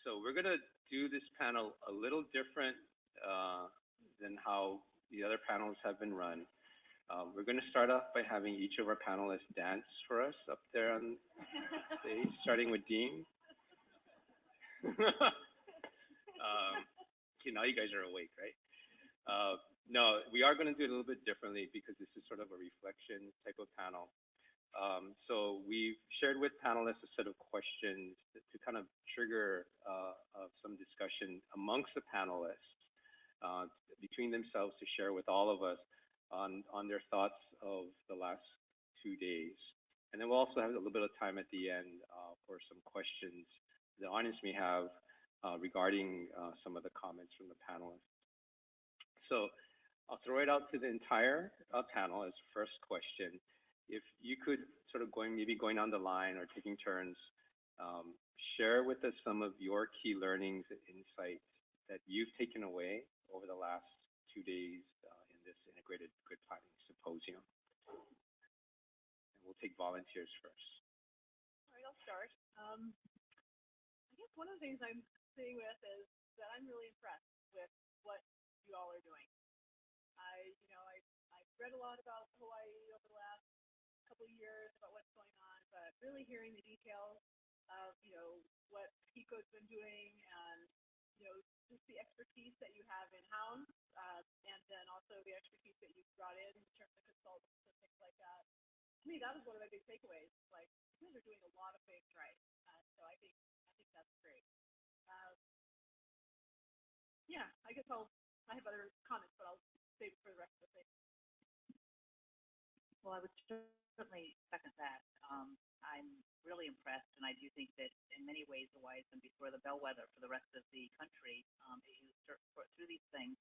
So we're going to do this panel a little different than how the other panels have been run. We're going to start off by having each of our panelists dance for us up there on stage, starting with Dean. Okay, now you guys are awake, right? No, we are going to do it a little bit differently because this is sort of a reflection type of panel. So we've shared with panelists a set of questions to kind of trigger some discussion amongst the panelists between themselves to share with all of us on their thoughts of the last 2 days. And then we'll also have a little bit of time at the end for some questions the audience may have regarding some of the comments from the panelists. So I'll throw it out to the entire panel as first question. If you could sort of maybe going down the line or taking turns, share with us some of your key learnings and insights that you've taken away over the last 2 days in this Integrated Grid Planning Symposium. And we'll take volunteers first. All right, I'll start. I guess one of the things I'm sitting with is that I'm really impressed with what you all are doing. I've read a lot about Hawaii over the last couple of years about what's going on, but really hearing the details of, what PICO's been doing and, just the expertise that you have in-house, and then also the expertise that you've brought in terms of consultants and things like that. To me, that was one of my big takeaways. Like, you guys are doing a lot of things right. So I think that's great. Yeah, I guess I have other comments, but I'll save it for the rest of the thing. Well, I would certainly second that. I'm really impressed, and I do think that in many ways Hawaii is going to be sort of the bellwether for the rest of the country as you sort through these things.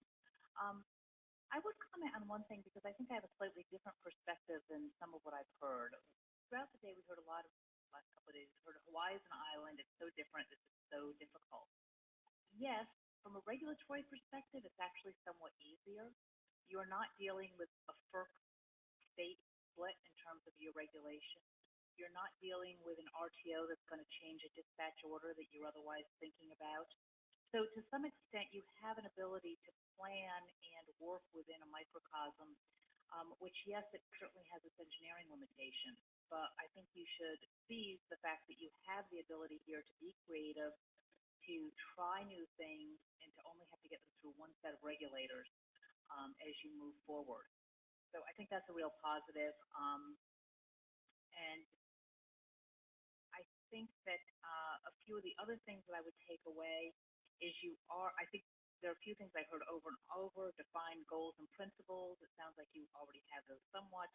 I would comment on one thing because I think I have a slightly different perspective than some of what I've heard. Throughout the day, we heard a lot of, last couple of days, we heard Hawaii is an island, it's so different, this is so difficult. Yes, from a regulatory perspective, it's actually somewhat easier. You're not dealing with a FERC state split in terms of your regulation. You're not dealing with an RTO that's going to change a dispatch order that you're otherwise thinking about. So to some extent, you have an ability to plan and work within a microcosm, which, yes, it certainly has its engineering limitations, but I think you should seize the fact that you have the ability here to be creative, to try new things, and to only have to get them through one set of regulators as you move forward. So I think that's a real positive. And I think that a few of the other things that I would take away is I think there are a few things I heard over and over: define goals and principles. It sounds like you already have those somewhat.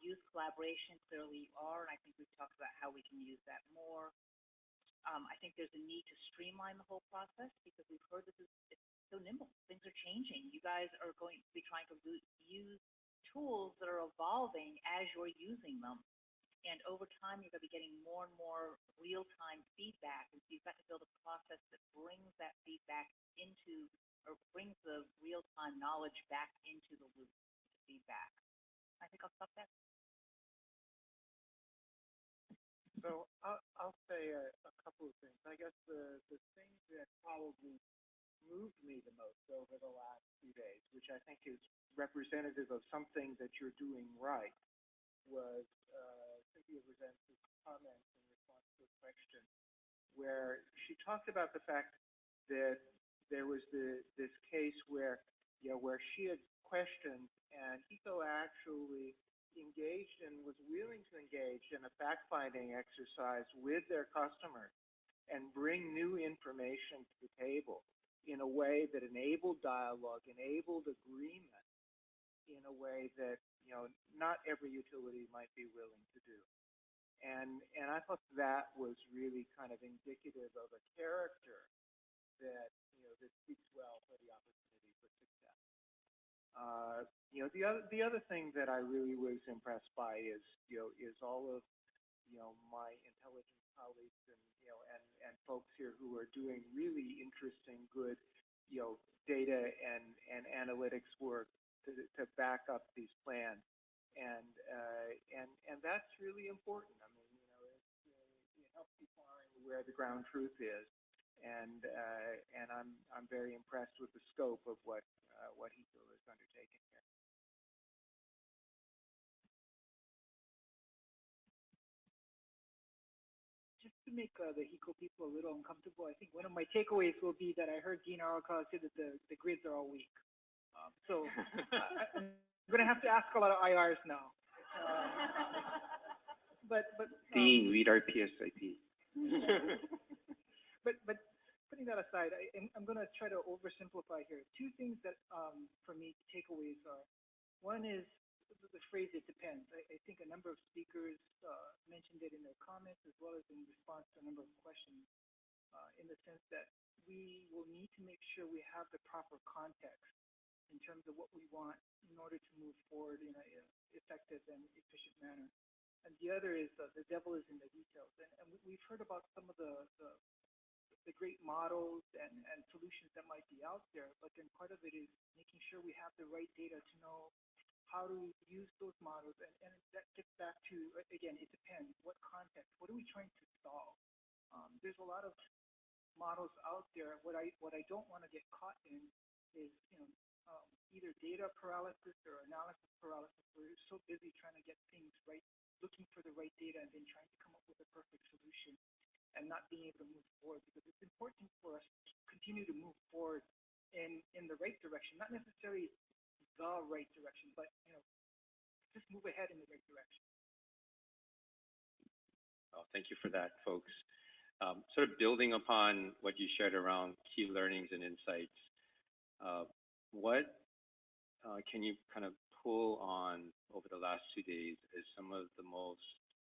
Use collaboration, clearly you are, and I think we've talked about how we can use that more. I think there's a need to streamline the whole process because we've heard it's so nimble. Things are changing. You guys are going to be trying to use tools that are evolving as you're using them. And over time, you're going to be getting more and more real-time feedback. And so you've got to build a process that brings that feedback into, or brings the real-time knowledge back into the loop to feedback. I think I'll stop there. So I'll say a couple of things. I guess the thing that probably moved me the most over the last 2 days, which I think is representative of something that you're doing right, was Cynthia Rosen's comments in response to a question where she talked about the fact that there was this case where she had questions and HECO actually engaged and was willing to engage in a fact-finding exercise with their customers and bring new information to the table in a way that enabled dialogue, enabled agreement in a way that not every utility might be willing to do. And I thought that was really kind of indicative of a character that that speaks well for the opportunity for success. The other thing that I really was impressed by is all of my intelligence colleagues and folks here who are doing really interesting, good data and analytics work to back up these plans, and that's really important. I mean, it helps you find where the ground truth is, and I'm very impressed with the scope of what HECO is undertaking here. Just to make the HECO people a little uncomfortable, I think one of my takeaways will be that I heard Dean Arakawa say that the grids are all weak. So I'm going to have to ask a lot of IRs now. But Dean, read our PSIP. but putting that aside, I'm going to try to oversimplify here. Two things that for me takeaways are. One is the phrase "it depends." I think a number of speakers mentioned it in their comments as well as in response to a number of questions, in the sense that we will need to make sure we have the proper context in terms of what we want in order to move forward in an effective and efficient manner. And the other is the devil is in the details. And we've heard about some of the great models and solutions that might be out there, but then part of it is making sure we have the right data to know how to use those models. And that gets back to, again, it depends. What context? What are we trying to solve? There's a lot of models out there. What I don't want to get caught in is, either data paralysis or analysis paralysis. We're so busy trying to get things right, looking for the right data, and then trying to come up with a perfect solution, and not being able to move forward, because it's important for us to continue to move forward in the right direction, not necessarily the right direction, but just move ahead in the right direction. Well, thank you for that, folks. Sort of building upon what you shared around key learnings and insights, what can you kind of pull on over the last 2 days as some of the most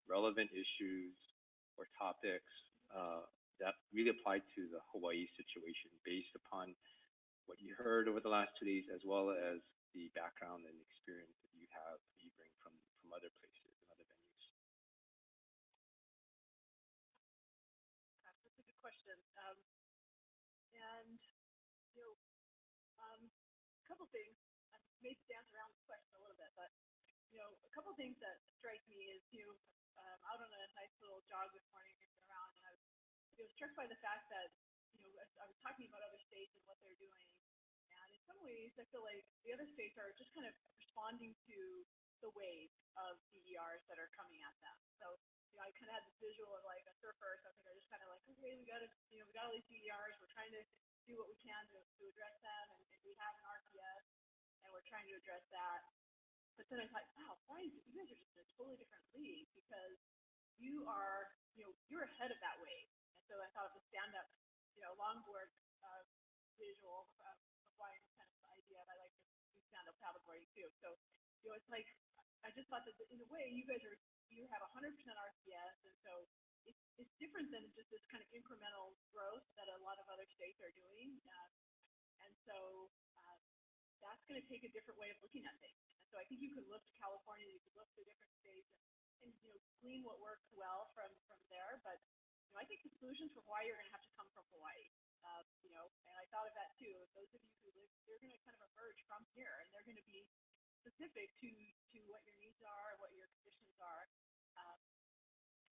relevant issues or topics that really apply to the Hawaii situation, based upon what you heard over the last 2 days, as well as the background and experience that you bring from other places and other venues? That's a good question. And a couple things. I may dance around the question a little bit, but a couple things that strike me is out on a nice little jog this morning around, and I was struck by the fact that I was talking about other states and what they're doing, and in some ways I feel like the other states are just kind of responding to the wave of DERs that are coming at them. So I kind of had this visual of like a surfer or something. They're just kind of like, okay, we got all these DERs. We're trying to do what we can to address them, and we have an RPS, and we're trying to address that. But then I thought, wow, Hawaii, you guys are just in a totally different league, because you are, you're ahead of that wave. And so I thought of the stand-up, longboard visual of Hawaiian kind of idea, and I like to do stand-up paddleboarding too. So, it's like, I just thought that in a way, you have 100% RPS, and so it's different than just this kind of incremental growth that a lot of other states are doing. And so that's going to take a different way of looking at things. And so I think you could look to California, you could look to different states, and glean what works well from there. But I think the solutions for Hawaii are going to have to come from Hawaii. And I thought of that too. Those of you who live, they're going to kind of emerge from here, and they're going to be specific to what your needs are, what your conditions are.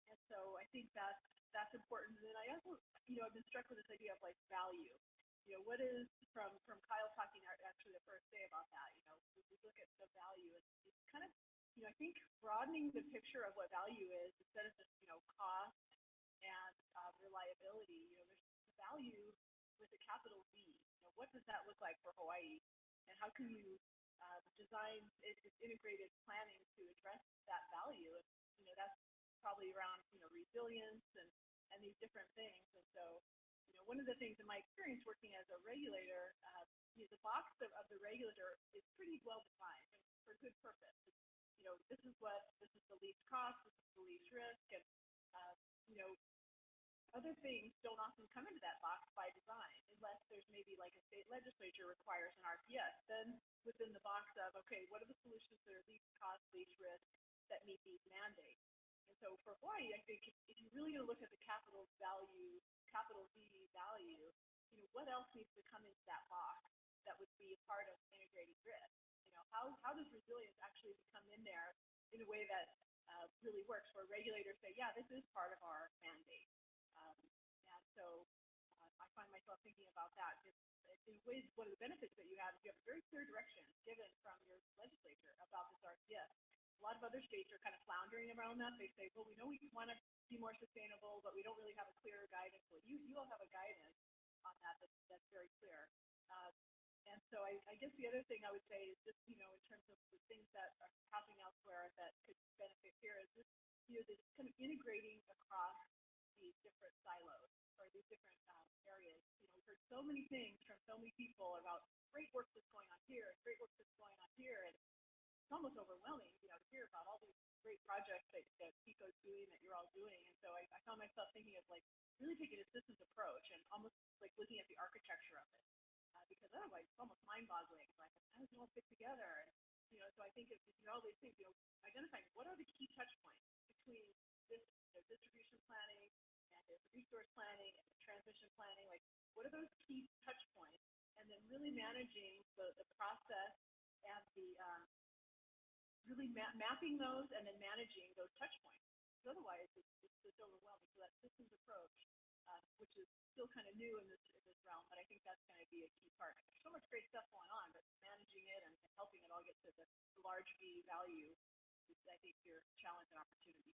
And so I think that's important. And then I also, I've been struck with this idea of like value. What is from Kyle talking actually the first day about that? We look at the value. It's kind of, I think broadening the picture of what value is, instead of just cost and reliability. There's the value with a capital V. What does that look like for Hawaii, and how can you design integrated planning to address that value? And that's probably around resilience and these different things. And so one of the things in my experience working as a regulator, the box of the regulator is pretty well defined, and for good purpose. This is the least cost, this is the least risk, and other things don't often come into that box by design, unless there's maybe like a state legislature requires an RPS. Then within the box of, okay, what are the solutions that are least cost, least risk, that meet these mandates? And so for Hawaii, I think if you're really going to look at the capital V value, what else needs to come into that box that would be a part of integrated grid? How does resilience actually come in there in a way that really works, where regulators say, yeah, this is part of our mandate. And so find myself thinking about that. In ways, one of the benefits that you have is you have a very clear direction given from your legislature about this RCS. A lot of other states are kind of floundering around that. They say, well, we know we want to be more sustainable, but we don't really have a clear guidance. Well, you all have a guidance on that that's very clear. And so I guess the other thing I would say is just, in terms of the things that are happening elsewhere that could benefit here is this, this kind of integrating across these different silos or these different areas. We've heard so many things from so many people about great work that's going on here and great work that's going on here, and it's almost overwhelming, to hear about all these great projects that PICO's doing, that you're all doing. And so I found myself thinking of like really taking a systems approach and almost like looking at the architecture of it, because otherwise it's almost mind-boggling. Like, how does it all fit together? And so I think if all these things, identifying what are the key touch points between this distribution planning and the resource planning and the transmission planning, like what are those key touch points, and then really managing the process and the really mapping those and then managing those touch points. Because otherwise it's overwhelming. So that systems approach, which is still kind of new in this realm, but I think that's going to be a key part. There's so much great stuff going on, but managing it and helping it all get to the large V value is, I think, your challenge and opportunity.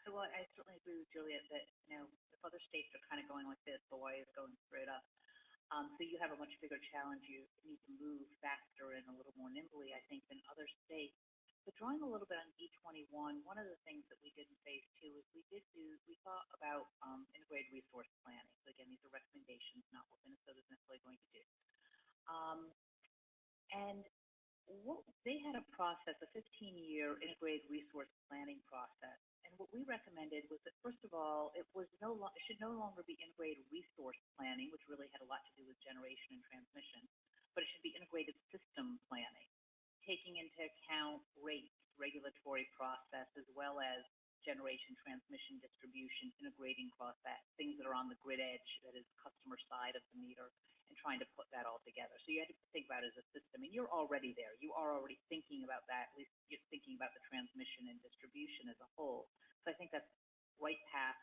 Well, I certainly agree with Juliet that, if other states are kind of going like this, Hawaii is going straight up. So you have a much bigger challenge. You need to move faster and a little more nimbly, I think, than other states. But drawing a little bit on E21, one of the things that we did in phase 2 is we thought about integrated resource planning. So again, these are recommendations, not what Minnesota is necessarily going to do. And they had a process, a 15-year integrated resource planning process. And what we recommended was that, first of all, it should no longer be integrated resource planning, which really had a lot to do with generation and transmission, but it should be integrated system planning, taking into account rates, regulatory process, as well as generation, transmission, distribution, integrating across that, things that are on the grid edge, that is customer side of the meter, and trying to put that all together. So you had to think about it as a system, and you're already there. You are already thinking about that, at least you're thinking about the transmission and distribution as a whole. So I think that's right path,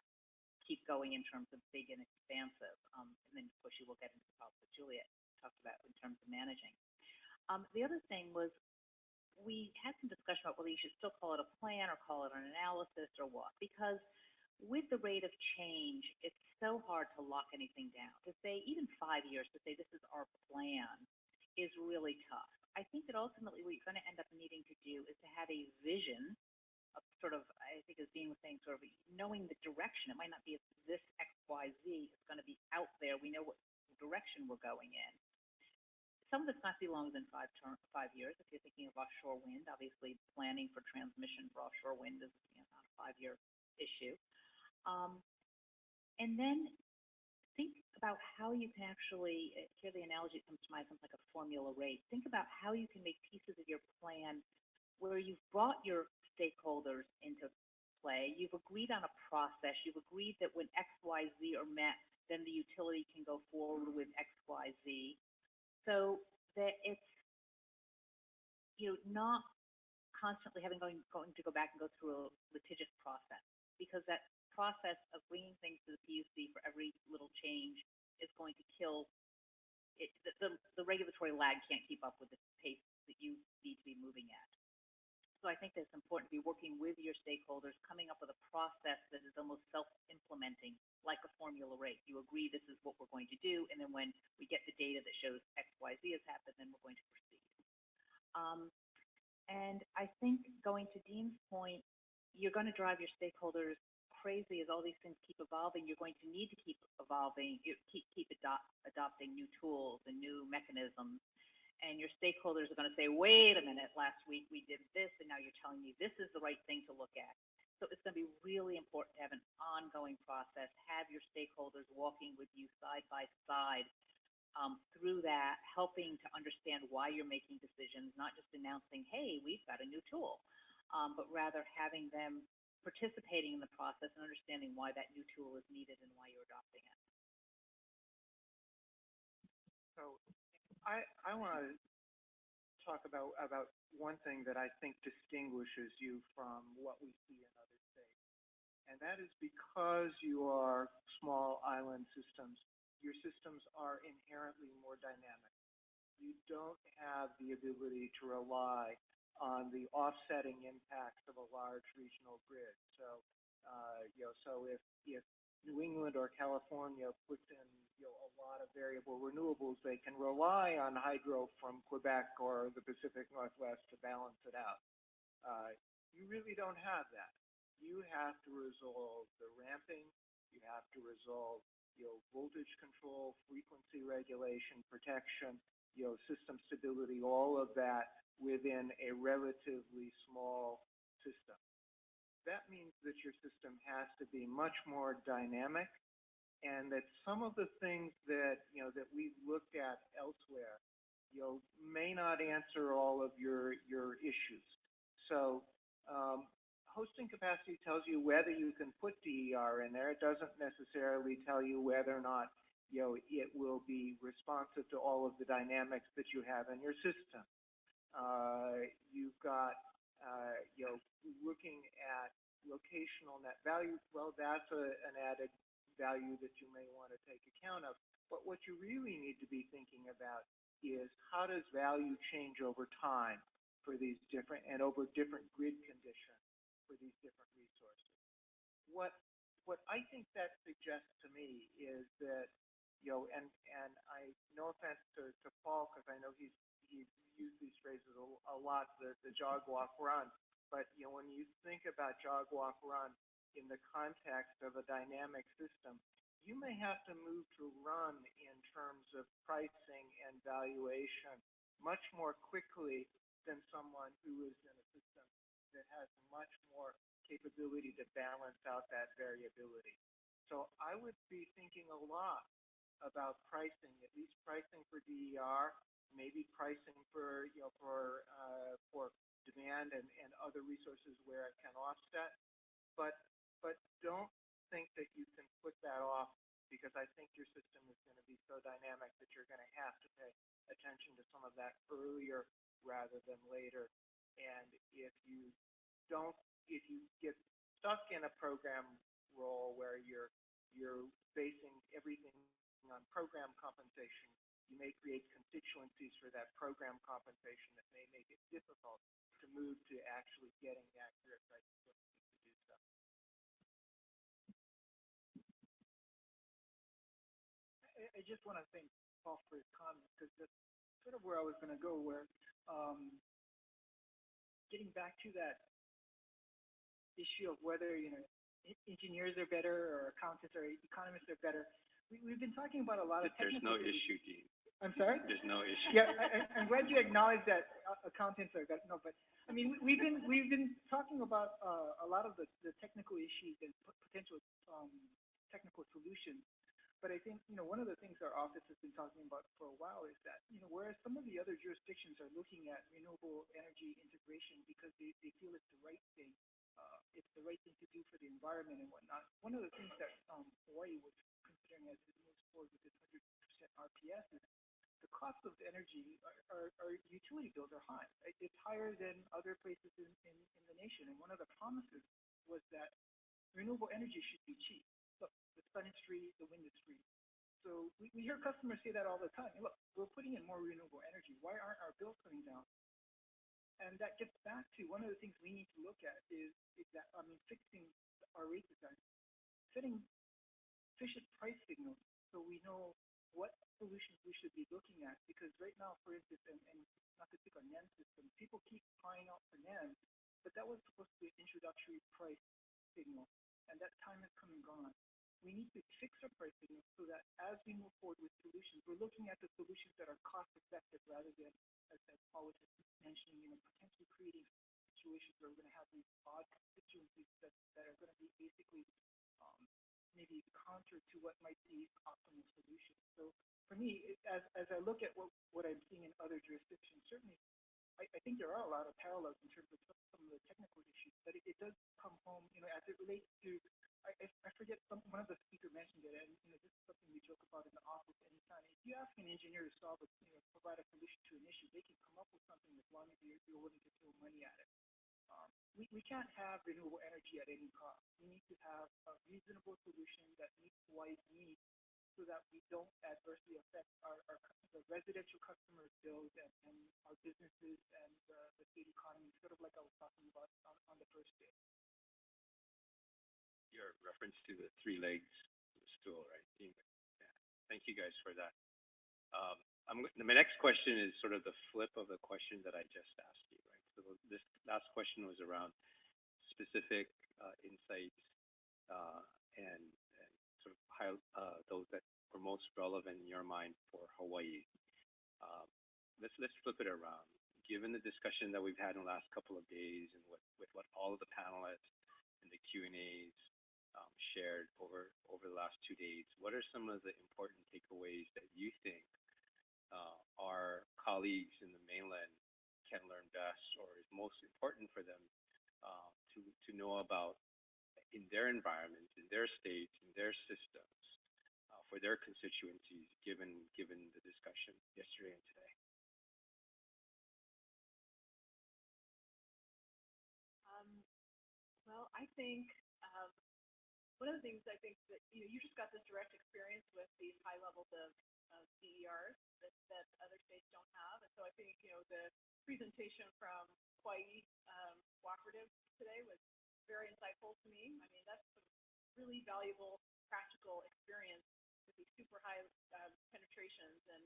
keep going in terms of big and expansive. And then, of course, you will get into the problems that Juliet talked about in terms of managing. The other thing was we had some discussion about whether you should still call it a plan or call it an analysis or what, because with the rate of change, it's so hard to lock anything down. To say even 5 years, to say this is our plan is really tough. I think that ultimately what you're going to end up needing to do is to have a vision of sort of, I think as Dean was saying, sort of knowing the direction. It might not be this X, Y, Z. It's going to be out there. We know what direction we're going in. Some of it's not be longer than 5 years. If you're thinking of offshore wind, obviously planning for transmission for offshore wind is not a 5-year issue. And then think about how you can actually, here the analogy that comes to mind, something like a formula rate. Think about how you can make pieces of your plan where you've brought your stakeholders into play, you've agreed on a process, you've agreed that when X, Y, Z are met, then the utility can go forward with X, Y, Z. So that it's, not constantly going to go back and go through a litigious process, because that process of bringing things to the PUC for every little change is going to kill it. The regulatory lag can't keep up with the pace that you need to be moving at. So I think that it's important to be working with your stakeholders, coming up with a process that is almost self-implementing, like a formula rate. You agree this is what we're going to do, and then when we get the data that shows X, Y, Z has happened, then we're going to proceed. And I think, going to Dean's point, you're going to drive your stakeholders crazy as all these things keep evolving. You're going to need to keep evolving, keep adopting new tools and new mechanisms. And your stakeholders are going to say, wait a minute, last week we did this, and now you're telling me this is the right thing to look at. So it's going to be really important to have an ongoing process, have your stakeholders walking with you side by side through that, helping to understand why you're making decisions, not just announcing, hey, we've got a new tool, but rather having them participating in the process and understanding why that new tool is needed and why you're adopting it. So I want to talk about one thing that I think distinguishes you from what we see in other states. And that is because you are small island systems. Your systems are inherently more dynamic. You don't have the ability to rely on the offsetting impacts of a large regional grid. So, so if New England or California puts in, a lot of variable renewables, they can rely on hydro from Quebec or the Pacific Northwest to balance it out. You really don't have that. You have to resolve the ramping. You have to resolve, voltage control, frequency regulation, protection, system stability, all of that within a relatively small system. That means that your system has to be much more dynamic, and that some of the things that, that we've looked at elsewhere, may not answer all of your issues. So hosting capacity tells you whether you can put DER in there. It doesn't necessarily tell you whether or not, it will be responsive to all of the dynamics that you have in your system. You've got, looking at locational net value. Well, that's an added value that you may want to take account of. But what you really need to be thinking about is how does value change over time for these different, and over different grid conditions for these different resources. What I think that suggests to me is that, and I, no offense to Paul, because I know he's used these phrases a lot, the jog, walk, run. But when you think about jog, walk, run in the context of a dynamic system, you may have to move to run in terms of pricing and valuation much more quickly than someone who is in a system that has much more capability to balance out that variability. So I would be thinking a lot about pricing, at least pricing for DER, maybe pricing for, for demand and other resources where it can offset. But don't think that you can put that off, because I think your system is going to be so dynamic that you're going to have to pay attention to some of that earlier rather than later. And if you get stuck in a program role where you're basing everything on program compensation, you may create constituencies for that program compensation that may make it difficult to move to actually getting accurate prices when you need to do so. I just want to thank Paul for his comments, because that's sort of where I was going to go, where getting back to that issue of whether, engineers are better or accountants or economists are better. We've been talking about a lot of There's technical no issue, Dean. I'm sorry? There's no issue. Yeah, I'm glad you acknowledge that accountants are better. No, but I mean, we've been talking about a lot of the technical issues and potential technical solutions. But I think, one of the things our office has been talking about for a while is that, whereas some of the other jurisdictions are looking at renewable energy integration because they feel it's the right thing, to do for the environment and whatnot. One of the things that Hawaii was considering as it moves forward with this 100% RPS is the cost of energy, our utility bills are high. Right? It's higher than other places in the nation. And one of the promises was that renewable energy should be cheap. Look, the sun is free, the wind is free. So we hear customers say that all the time. Look, we're putting in more renewable energy. Why aren't our bills coming down? And that gets back to one of the things we need to look at is that, fixing our rate design, setting efficient price signals so we know what solutions we should be looking at. Because right now, for instance, and not to pick on NAND systems, people keep crying out for NAND, but that was supposed to be an introductory price signal, and that time has come and gone. We need to fix our price signals so that as we move forward with solutions, we're looking at the solutions that are cost effective rather than, as Paul was just mentioning, potentially creating situations where we're going to have these odd constituencies that are going to be basically maybe counter to what might be optimal solutions. So for me, as I look at what I'm seeing in other jurisdictions, certainly I think there are a lot of parallels in terms of some of the technical issues, but it does come home, as it relates to, I forget, one of the speakers mentioned it, and this is something we joke about in the office anytime. If you ask an engineer to provide a solution to an issue, they can come up with something as long as you're willing to throw money at it. We can't have renewable energy at any cost. We need to have a reasonable solution that meets Hawaii's needs so that we don't adversely affect the residential customers' bills and our businesses and the state economy, sort of like I was talking about on the first day. Your reference to the three legs of the stool, right? Yeah. Thank you guys for that. My next question is sort of the flip of the question that I just asked you, right? So this last question was around specific insights and sort of those that were most relevant in your mind for Hawaii. Let's flip it around. Given the discussion that we've had in the last couple of days and with what all of the panelists and the Q&As shared over the last 2 days, what are some of the important takeaways that you think our colleagues in the mainland can learn best, or is most important for them to know about in their environments, in their states, in their systems, for their constituencies, given the discussion yesterday and today? Well, I think one of the things I think that you just got this direct experience with these high levels of DERs that other states don't have, and so I think the presentation from Hawaii Cooperative today was very insightful to me. I mean, that's some really valuable practical experience with these super high penetrations, and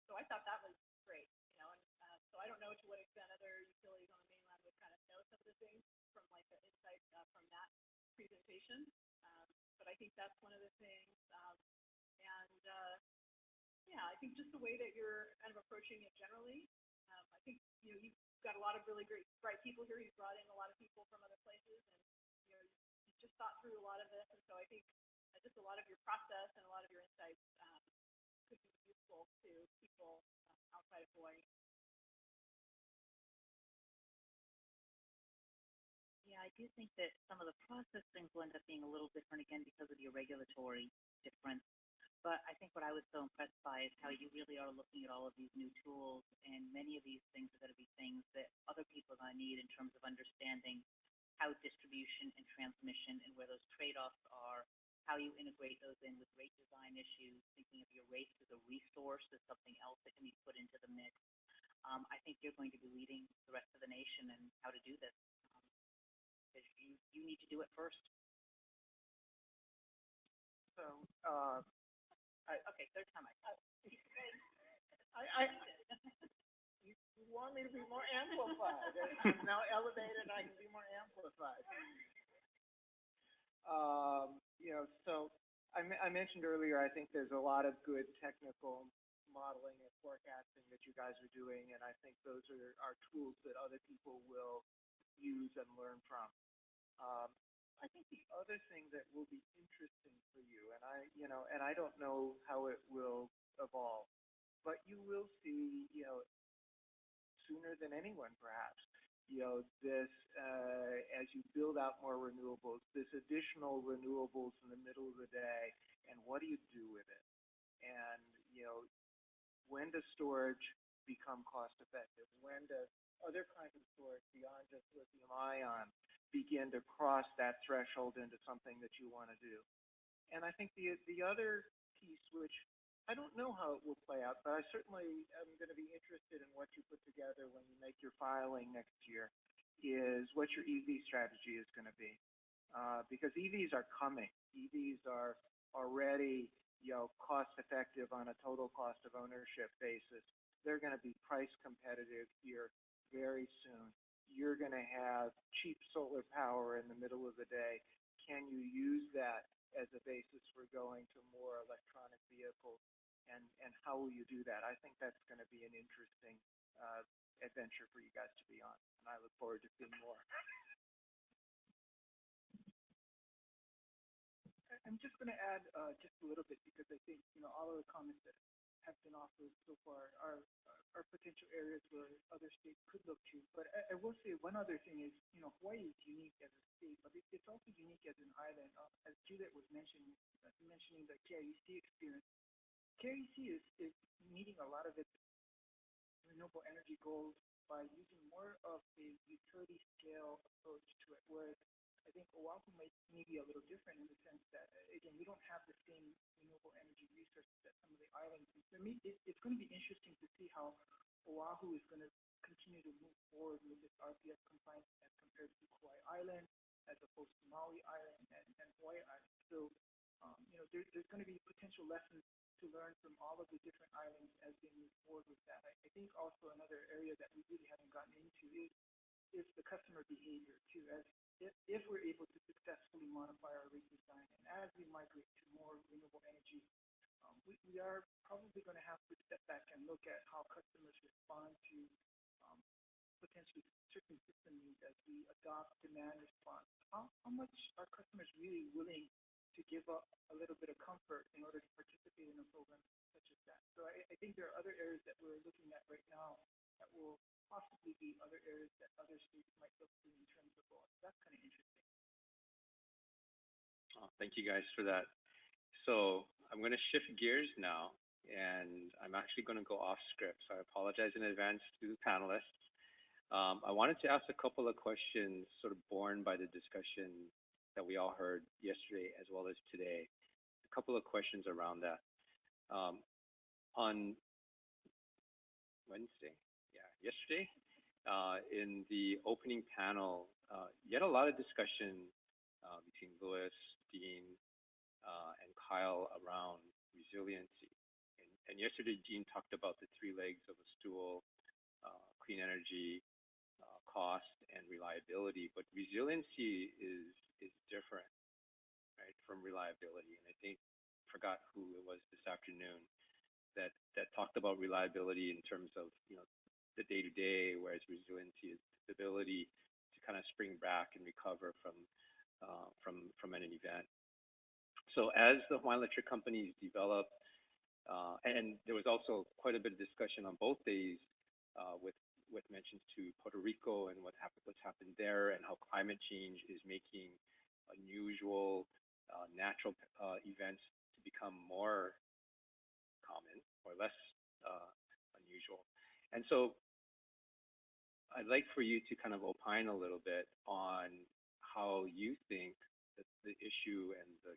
so I thought that was great. And so I don't know to what extent other utilities on the mainland would kind of know some of the things from like the insight from that presentation, but I think that's one of the things. Yeah, I think just the way that you're kind of approaching it generally. I think you've got a lot of really great, bright people here. You've brought in a lot of people from other places, and you just thought through a lot of this. And so I think just a lot of your process and a lot of your insights could be useful to people outside of Hawaii. Yeah, I do think that some of the process things will end up being a little different again because of your regulatory difference. But I think what I was so impressed by is how you really are looking at all of these new tools, and many of these things are going to be things that other people are going to need in terms of understanding how distribution and transmission and where those trade-offs are, how you integrate those in with rate design issues, thinking of your rates as a resource, as something else that can be put into the mix. I think you're going to be leading the rest of the nation in how to do this. Because you need to do it first. So, okay, third time you want me to be more amplified. I'm now elevated, I can be more amplified. So I mentioned earlier, I think there's a lot of good technical modeling and forecasting that you guys are doing, and I think those are tools that other people will use and learn from. I think the other thing that will be interesting for you, and I don't know how it will evolve, but you will see, sooner than anyone perhaps, this, as you build out more renewables, this additional renewables in the middle of the day, and what do you do with it? And, when does storage become cost effective? When does other kinds of storage beyond just lithium ion begin to cross that threshold into something that you want to do? And I think the other piece, which I don't know how it will play out, but I certainly am going to be interested in what you put together when you make your filing next year, is what your EV strategy is going to be. Because EVs are coming. EVs are already, cost effective on a total cost of ownership basis. They're going to be price competitive here very soon. You're going to have cheap solar power in the middle of the day. Can you use that as a basis for going to more electronic vehicles? And how will you do that? I think that's going to be an interesting adventure for you guys to be on, and I look forward to seeing more. I'm just going to add just a little bit, because I think all of the comments that have been offered so far are potential areas where other states could look to. But I will say one other thing is, Hawaii is unique as a state, but it's also unique as an island. As Juliet was mentioning the KIUC experience. KIUC is meeting a lot of its renewable energy goals by using more of a utility scale approach to it, whereas I think Oahu may be a little different in the sense that, again, we don't have the same renewable energy resources that some of the islands do. For me, it's going to be interesting to see how Oahu is going to continue to move forward with its RPS compliance as compared to Kauai Island, as opposed to Maui Island and Hawaii Island. So, there's going to be potential lessons to learn from all of the different islands as they move forward with that. I think also another area that we really haven't gotten into is the customer behavior too. As if we're able to successfully modify our rate design, and as we migrate to more renewable energy, we are probably going to have to step back and look at how customers respond to potentially certain system needs as we adopt demand response. How much are customers really willing to give up a little bit of comfort in order to participate in a program such as that? So I think there are other areas that we're looking at right now that will possibly be other areas that other states might look to in terms of law. That's kind of interesting. Thank you guys for that. So I'm going to shift gears now, and I'm actually going to go off script. So I apologize in advance to the panelists. I wanted to ask a couple of questions sort of born by the discussion that we all heard yesterday as well as today. A couple of questions around that. On Wednesday, yesterday, in the opening panel, you had a lot of discussion between Louis, Dean, and Kyle around resiliency. And yesterday, Dean talked about the three legs of a stool: clean energy, cost, and reliability. But resiliency is different, right, from reliability. And I think, forgot who it was this afternoon that talked about reliability in terms of the day-to-day, whereas resiliency is the ability to kind of spring back and recover from an event. So as the Hawaiian Electric companies develop, and there was also quite a bit of discussion on both days with mentions to Puerto Rico and what's happened there, and how climate change is making unusual natural events to become more common or less unusual. And so I'd like for you to kind of opine a little bit on how you think that the issue and the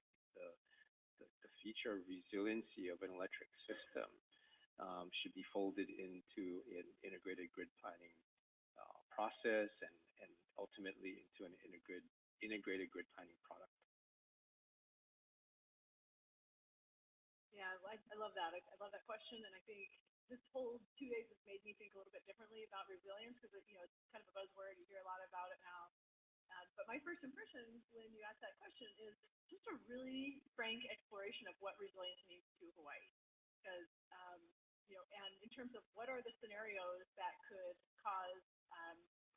feature of resiliency of an electric system should be folded into an integrated grid planning process and ultimately into an integrated grid planning product. Yeah, I love that. I love that question, and I think this whole 2 days has made me think a little bit differently about resilience because it's kind of a buzzword. You hear a lot about it now. But my first impression when you asked that question is just a really frank exploration of what resilience means to Hawaii. Because, and in terms of what are the scenarios that could cause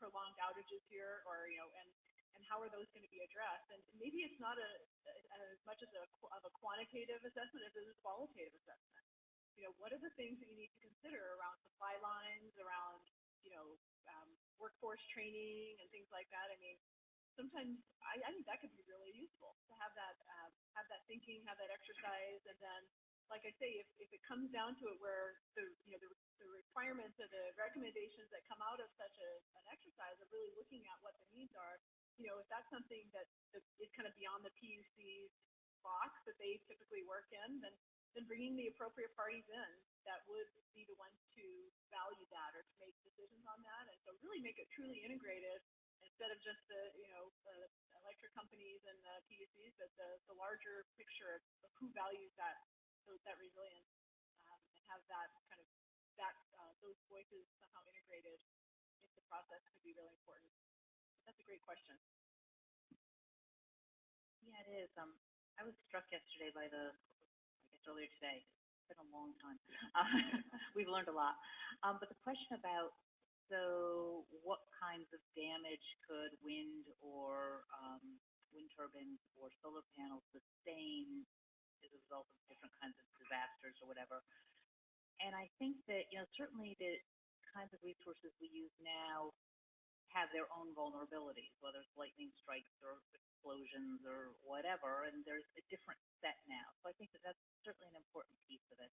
prolonged outages here, or, and how are those going to be addressed? And maybe it's not as much as of a quantitative assessment as it is a qualitative assessment. What are the things that you need to consider around supply lines, around, workforce training and things like that? I mean, sometimes I think that could be really useful to have that thinking, have that exercise, and then, like I say, if it comes down to it, where the requirements or the recommendations that come out of such an exercise are really looking at what the needs are, if that's something that is kind of beyond the PUC's box that they typically work in, then bringing the appropriate parties in that would be the ones to value that or to make decisions on that, and so really make it truly integrated instead of just the electric companies and the PUCs, but the larger picture of who values that resilience, and have that kind of those voices somehow integrated into the process could be really important. But that's a great question. Yeah, it is. I was struck yesterday by earlier today. It's been a long time. We've learned a lot. But the question about, so what kinds of damage could wind or wind turbines or solar panels sustain as a result of different kinds of disasters or whatever? And I think that, certainly the kinds of resources we use now have their own vulnerabilities, whether it's lightning strikes or explosions or whatever, and there's a different set now. So I think that that's certainly an important piece of it.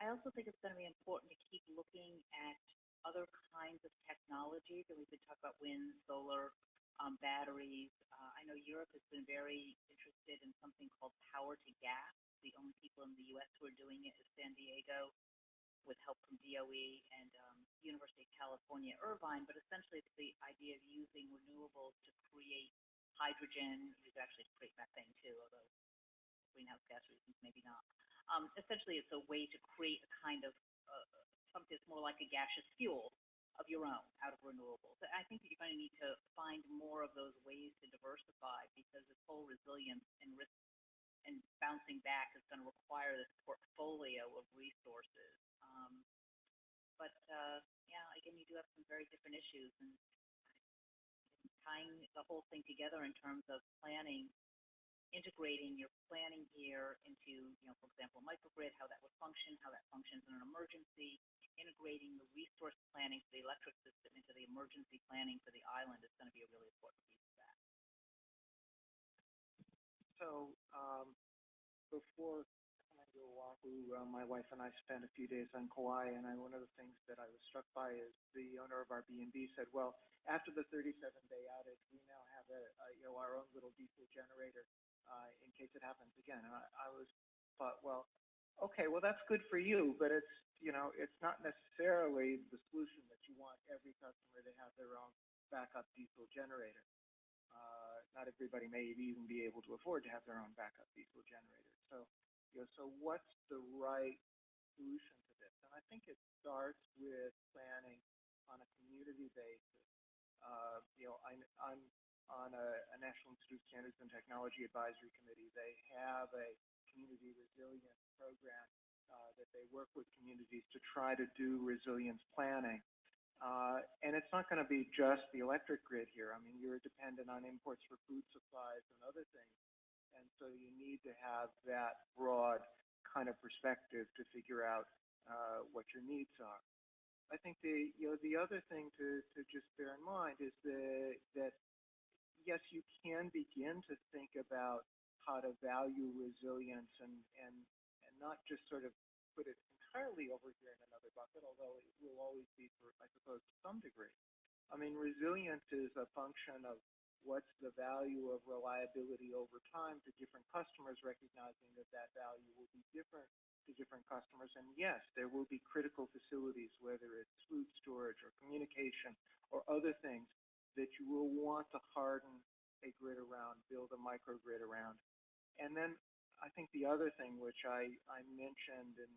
I also think it's going to be important to keep looking at other kinds of technologies, and we've been talking about wind, solar, batteries. I know Europe has been very interested in something called power to gas. The only people in the U.S. who are doing it is San Diego, with help from DOE and University of California, Irvine. But essentially, it's the idea of using renewables to create hydrogen. You could actually create methane too, although greenhouse gas reasons maybe not. Essentially, it's a way to create a kind of something that's more like a gaseous fuel of your own out of renewables. I think that you're going to need to find more of those ways to diversify, because this whole resilience and risk and bouncing back is going to require this portfolio of resources. Yeah, again, you do have some very different issues, and tying the whole thing together in terms of planning, integrating your planning here into, for example, microgrid, how that would function, how that functions in an emergency, integrating the resource planning for the electric system into the emergency planning for the island is going to be a really important piece of that. So before coming to Oahu, my wife and I spent a few days on Kauai, and one of the things that I was struck by is the owner of our B&B said, well, after the 37-day outage, we now have our own little diesel generator in case it happens again. And I thought, well, okay, well, that's good for you, but it's not necessarily the solution that you want every customer to have their own backup diesel generator. Not everybody may even be able to afford to have their own backup diesel generator. So, so what's the right solution to this? And I think it starts with planning on a community basis. I'm on a National Institute of Standards and Technology Advisory Committee. They have a community resilience program that they work with communities to try to do resilience planning. And it's not going to be just the electric grid here. I mean, you're dependent on imports for food supplies and other things. And so you need to have that broad kind of perspective to figure out what your needs are. I think the other thing to just bear in mind is that yes, you can begin to think about how to value resilience and not just sort of put it entirely over here in another bucket, although it will always be, I suppose, to some degree. I mean, resilience is a function of what's the value of reliability over time to different customers, recognizing that that value will be different to different customers. And yes, there will be critical facilities, whether it's food storage or communication or other things, that you will want to harden a grid around, build a microgrid around. And then I think the other thing, which I mentioned in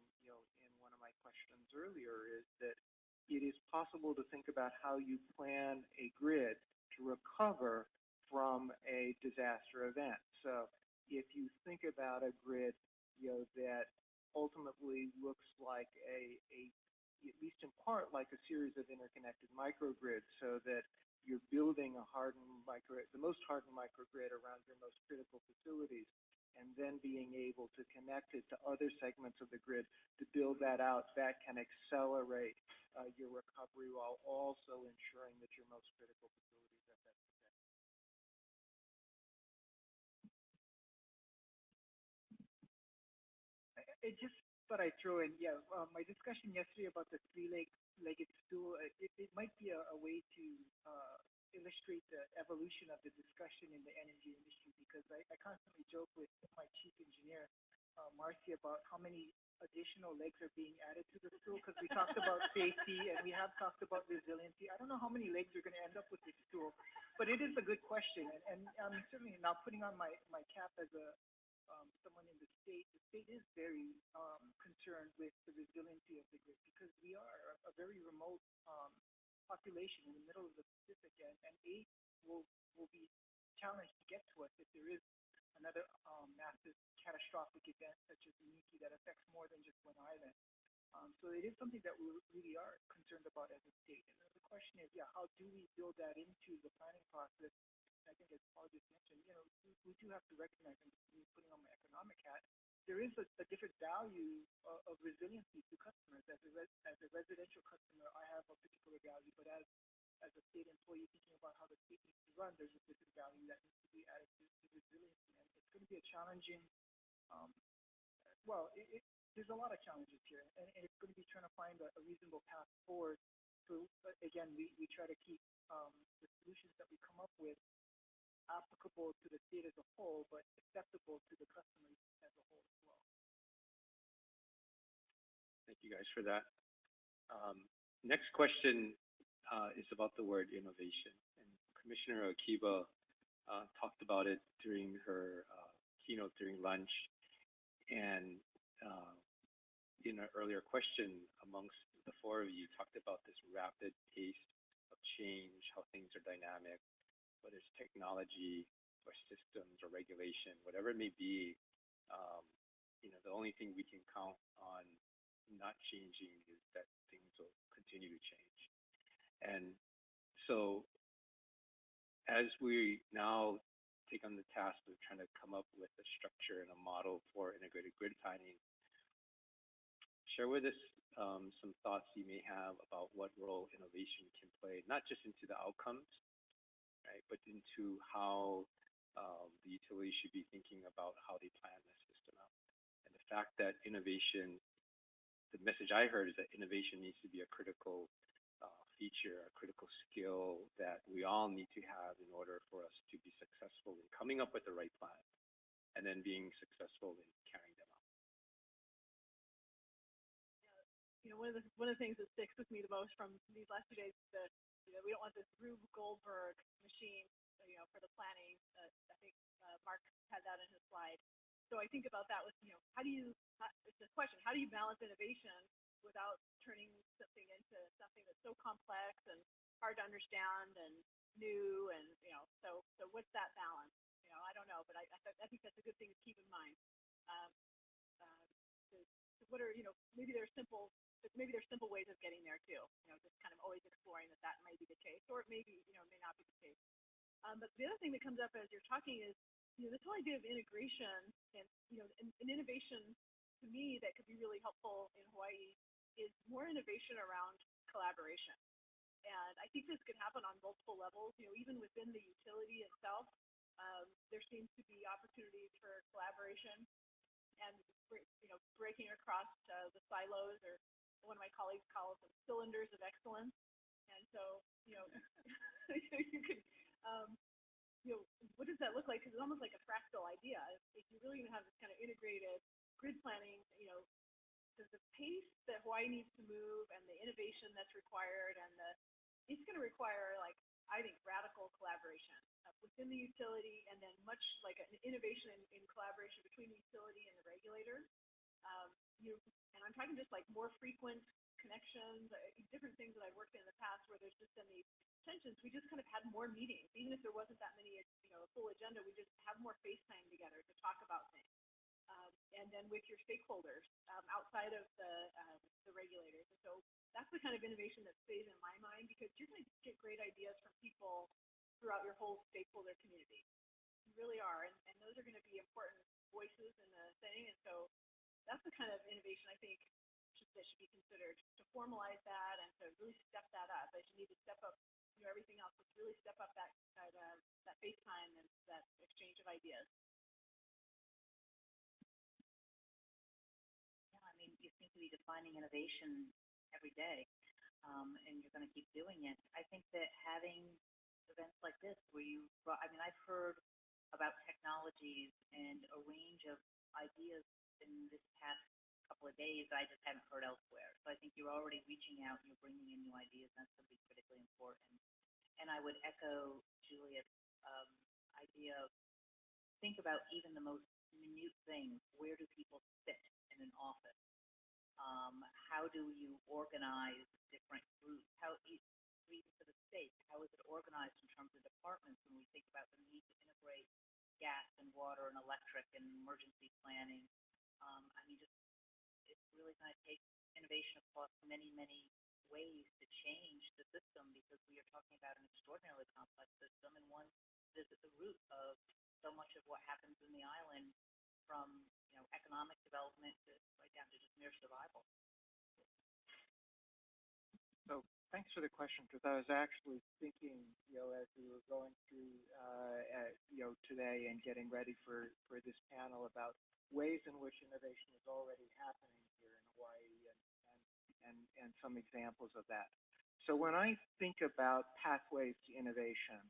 one of my questions earlier, is that it is possible to think about how you plan a grid to recover from a disaster event. So if you think about a grid that ultimately looks like at least in part, like a series of interconnected microgrids, so that you're building a hardened microgrid, the most hardened microgrid around your most critical facilities, and then being able to connect it to other segments of the grid to build that out, that can accelerate your recovery while also ensuring that your most critical facilities have that protected. It just thought I'd throw in, my discussion yesterday about the three-legged stool, it might be a way to illustrate the evolution of the discussion in the energy industry, because I constantly joke with my chief engineer, Marcy, about how many additional legs are being added to the stool, because we talked about safety and we have talked about resiliency. I don't know how many legs are going to end up with this stool, but it is a good question. And I'm certainly now putting on my cap as someone in the state is very concerned with the resiliency of the grid, because we are a very remote population in the middle of the Pacific, and aid will be challenged to get to us if there is another massive catastrophic event such as Niki that affects more than just one island. So it is something that we really are concerned about as a state. And the question is, how do we build that into the planning process? I think, as Paul just mentioned, we do have to recognize, and putting on my economic hat, there is a different value of resiliency to customers. As a residential customer, I have a particular value, but as a state employee thinking about how the state needs to run, there's a different value that needs to be added to resiliency. And it's going to be a challenging, there's a lot of challenges here, and it's going to be trying to find a reasonable path forward So again, we try to keep the solutions that we come up with applicable to the state as a whole, but acceptable to the customers as a whole as well. Thank you guys for that. Next question is about the word innovation. And Commissioner Akiba talked about it during her keynote during lunch. And in an earlier question amongst the four of you, talked about this rapid pace of change, how things are dynamic, whether it's technology or systems or regulation, whatever it may be. The only thing we can count on not changing is that things will continue to change. And so as we now take on the task of trying to come up with a structure and a model for integrated grid planning, share with us some thoughts you may have about what role innovation can play, not just into the outcomes, right, but into how the utility should be thinking about how they plan the system out. And the fact that innovation, the message I heard is that innovation needs to be a critical feature, a critical skill that we all need to have in order for us to be successful in coming up with the right plan and then being successful in carrying them out. One of the things that sticks with me the most from these last 2 days is that we don't want this Rube Goldberg machine, for the planning. I think Mark had that in his slide. So I think about that with, it's a question, how do you balance innovation without turning something into something that's so complex and hard to understand and new and, so what's that balance? I don't know, but I think that's a good thing to keep in mind. What are, maybe there's simple ways of getting there too, just kind of always exploring that may be the case, or it may be, may not be the case. But the other thing that comes up as you're talking is, this whole idea of integration and, an innovation to me that could be really helpful in Hawaii is more innovation around collaboration. And I think this could happen on multiple levels, even within the utility itself. There seems to be opportunities for collaboration and, breaking across the silos, or one of my colleagues calls them cylinders of excellence. And so, you could, what does that look like? Because it's almost like a fractal idea. If you're really going to have this kind of integrated grid planning, does the pace that Hawaii needs to move and the innovation that's required and it's going to require, like, I think, radical collaboration within the utility, and then much like an innovation in collaboration between the utility and the regulator. And I'm talking just like more frequent connections, different things that I've worked in the past where there's just been these tensions. We just kind of had more meetings, even if there wasn't that many, a full agenda. We just have more face time together to talk about things. And then with your stakeholders outside of the regulators. And so that's the kind of innovation that stays in my mind, because you're going to get great ideas from people throughout your whole stakeholder community. You really are. And those are going to be important voices in the thing. And so that's the kind of innovation I think that should be considered, to formalize that and to really step that up. As you need to step up, everything else, let's really step up that face time and that exchange of ideas. Yeah, I mean, you seem to be defining innovation every day, and you're going to keep doing it. I think that having events like this where I've heard about technologies and a range of ideas in this past couple of days that I just haven't heard elsewhere. So I think you're already reaching out and you're bringing in new ideas, and that's going to be critically important. And I would echo Juliet's idea of think about even the most minute things. Where do people sit in an office? How do you organize different groups? Even for the state, how is it organized in terms of departments when we think about the need to integrate gas and water and electric and emergency planning? It's really going to take innovation across many, many ways to change the system, because we are talking about an extraordinarily complex system, and one that is at the root of so much of what happens in the island, from economic development to right down to just mere survival. So thanks for the question, because I was actually thinking, as we were going through, today and getting ready for this panel, about ways in which innovation is already happening here in Hawaii, and some examples of that. So when I think about pathways to innovation,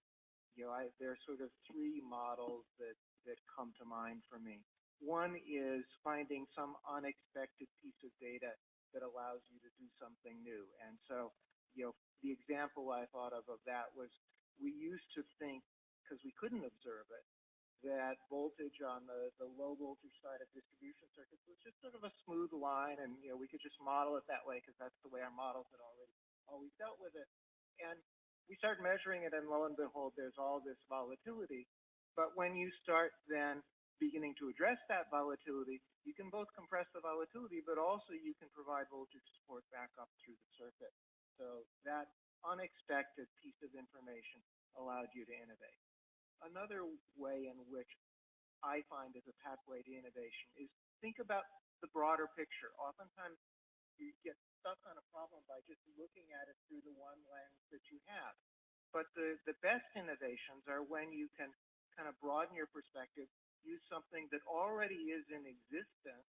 there are sort of three models that come to mind for me. One is finding some unexpected piece of data that allows you to do something new. And so, the example I thought of that was we used to think, because we couldn't observe it, that voltage on the low voltage side of distribution circuits was just sort of a smooth line, and we could just model it that way because that's the way our models had always dealt with it. And we start measuring it, and lo and behold, there's all this volatility. But when you start then beginning to address that volatility, you can both compress the volatility, but also you can provide voltage support back up through the circuit. So that unexpected piece of information allowed you to innovate. Another way in which I find is a pathway to innovation is think about the broader picture. Oftentimes you get stuck on a problem by just looking at it through the one lens that you have. But the best innovations are when you can kind of broaden your perspective, use something that already is in existence